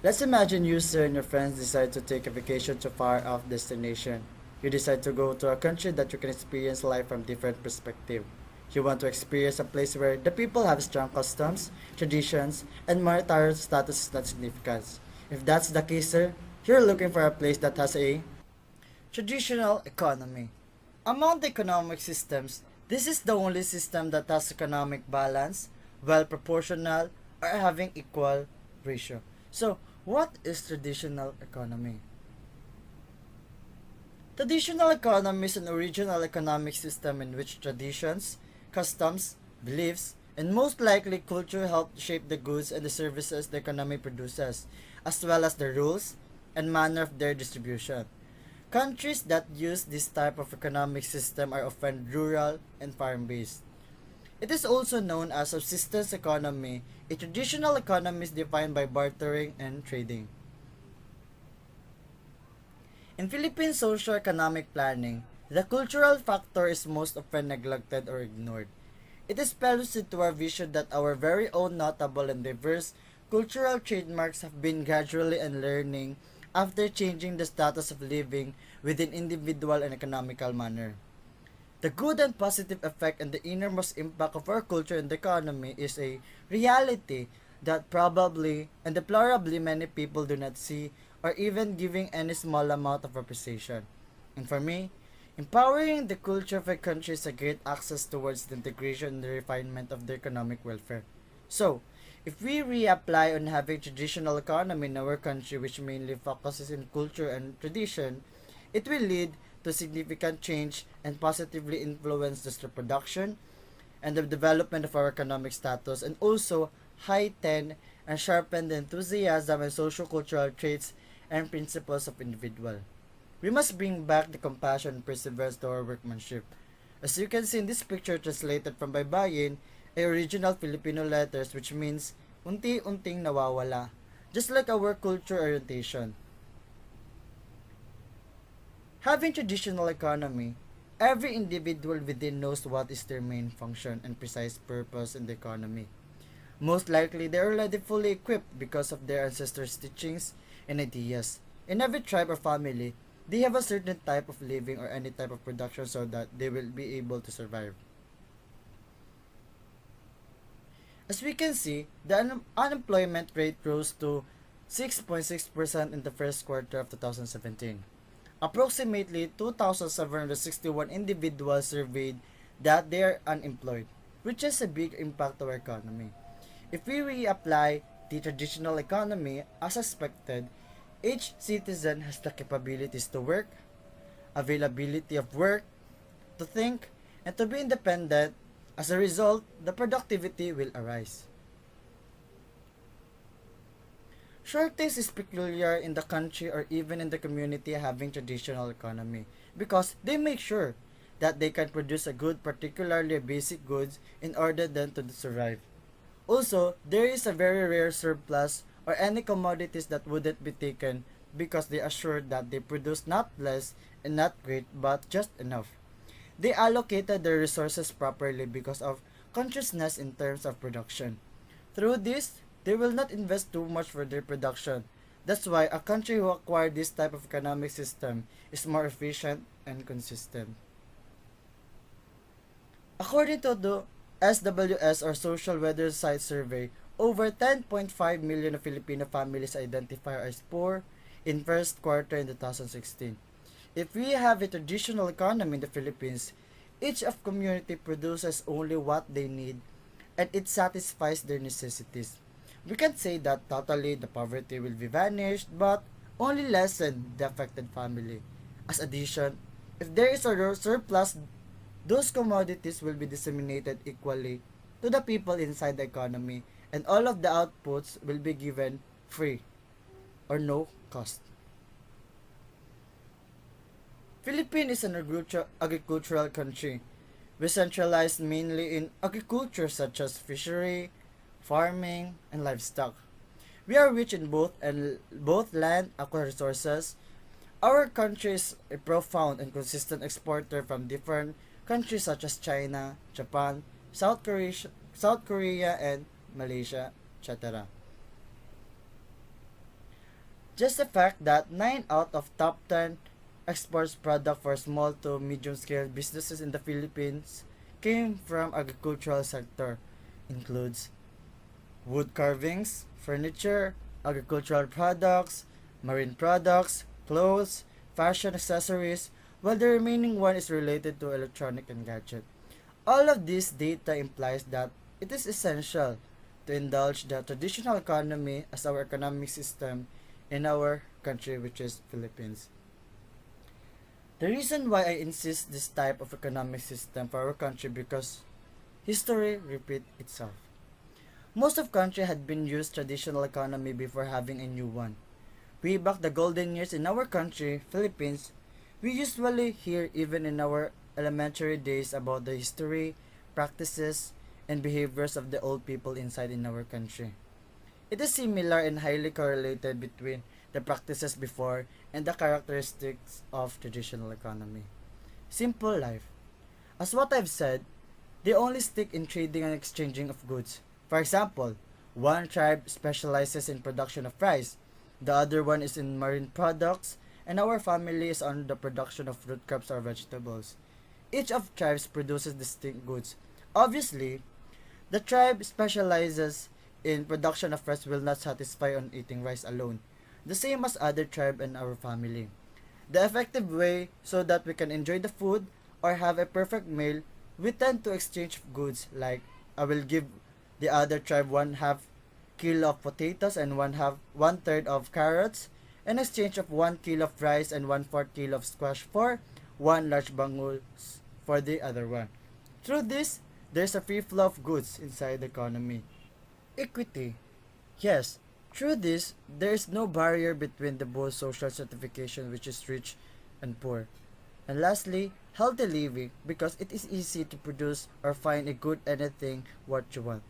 Let's imagine you, sir, and your friends decide to take a vacation to a far off destination. You decide to go to a country that you can experience life from different perspective. You want to experience a place where the people have strong customs, traditions, and monetary status is not significant. If that's the case, sir, you're looking for a place that has a traditional economy. Among the economic systems, this is the only system that has economic balance, well proportional, or having equal ratio. So, what is traditional economy? Traditional economy is an original economic system in which traditions, customs, beliefs, and most likely culture help shape the goods and the services the economy produces, as well as the rules and manner of their distribution. Countries that use this type of economic system are often rural and farm-based. It is also known as subsistence economy. A traditional economy is defined by bartering and trading. In Philippine socio-economic planning, the cultural factor is most often neglected or ignored. It is pellucid to our vision that our very own notable and diverse cultural trademarks have been gradually unlearning after changing the status of living within individual and economical manner. The good and positive effect and the innermost impact of our culture and the economy is a reality that probably and deplorably many people do not see or even giving any small amount of appreciation. And for me, empowering the culture of a country is a great access towards the integration and the refinement of their economic welfare. So, if we reapply on having traditional economy in our country which mainly focuses in culture and tradition, it will lead to significant change and positively influence the production and the development of our economic status and also heighten and sharpen the enthusiasm and social-cultural traits and principles of individual. We must bring back the compassion and perseverance to our workmanship. As you can see in this picture translated from Baybayin, a original Filipino letters which means unti-unting nawawala, just like our culture orientation. Having traditional economy, every individual within knows what is their main function and precise purpose in the economy. Most likely, they are already fully equipped because of their ancestors' teachings and ideas. In every tribe or family, they have a certain type of living or any type of production so that they will be able to survive. As we can see, the unemployment rate rose to 6.6% in the first quarter of 2017. Approximately 2,761 individuals surveyed that they are unemployed, which has a big impact to our economy. If we reapply the traditional economy as expected, each citizen has the capabilities to work, availability of work, to think, and to be independent. As a result, the productivity will arise. Shortage is peculiar in the country or even in the community having traditional economy because they make sure that they can produce a good, particularly basic goods, in order then to survive. Also, there is a very rare surplus or any commodities that wouldn't be taken because they assure that they produce not less and not great but just enough. They allocated their resources properly because of consciousness in terms of production. Through this, they will not invest too much for their production. That's why a country who acquired this type of economic system is more efficient and consistent. According to the SWS or Social Weather Site Survey, over 10.5 million of Filipino families identify as poor in first quarter in 2016. If we have a traditional economy in the Philippines, each of community produces only what they need and it satisfies their necessities. We can say that totally the poverty will be vanished but only lessen the affected family. As addition, if there is a surplus, those commodities will be disseminated equally to the people inside the economy and all of the outputs will be given free or no cost. Philippines is an agricultural country. We centralize mainly in agriculture such as fishery, farming, and livestock. We are rich in both land aqua resources. Our country is a profound and consistent exporter from different countries such as China, Japan, South Korea and Malaysia, etc. Just the fact that 9 out of top 10 exports product for small to medium scale businesses in the Philippines came from agricultural sector includes wood carvings, furniture, agricultural products, marine products, clothes, fashion accessories, while the remaining one is related to electronic and gadget. All of this data implies that it is essential to indulge the traditional economy as our economic system in our country, which is Philippines. The reason why I insist this type of economic system for our country because history repeat itself. Most of country had been used traditional economy before having a new one. Way back the golden years in our country, Philippines, we usually hear even in our elementary days about the history, practices, and behaviors of the old people inside in our country. It is similar and highly correlated between the practices before and the characteristics of traditional economy. Simple life. As what I've said, they only stick in trading and exchanging of goods. For example, one tribe specializes in production of rice, the other one is in marine products, and our family is on the production of root crops or vegetables. Each of tribes produces distinct goods. Obviously, the tribe specializes in production of rice will not satisfy on eating rice alone, the same as other tribe and our family. The effective way so that we can enjoy the food or have a perfect meal, we tend to exchange goods like I will give the other tribe one half kilo of potatoes and one third of carrots in exchange of 1 kilo of rice and 1/4 kilo of squash for one large bangus for the other one. Through this, there's a free flow of goods inside the economy. Equity. Yes, through this, there is no barrier between the both social stratification which is rich and poor. And lastly, healthy living because it is easy to produce or find a good anything what you want.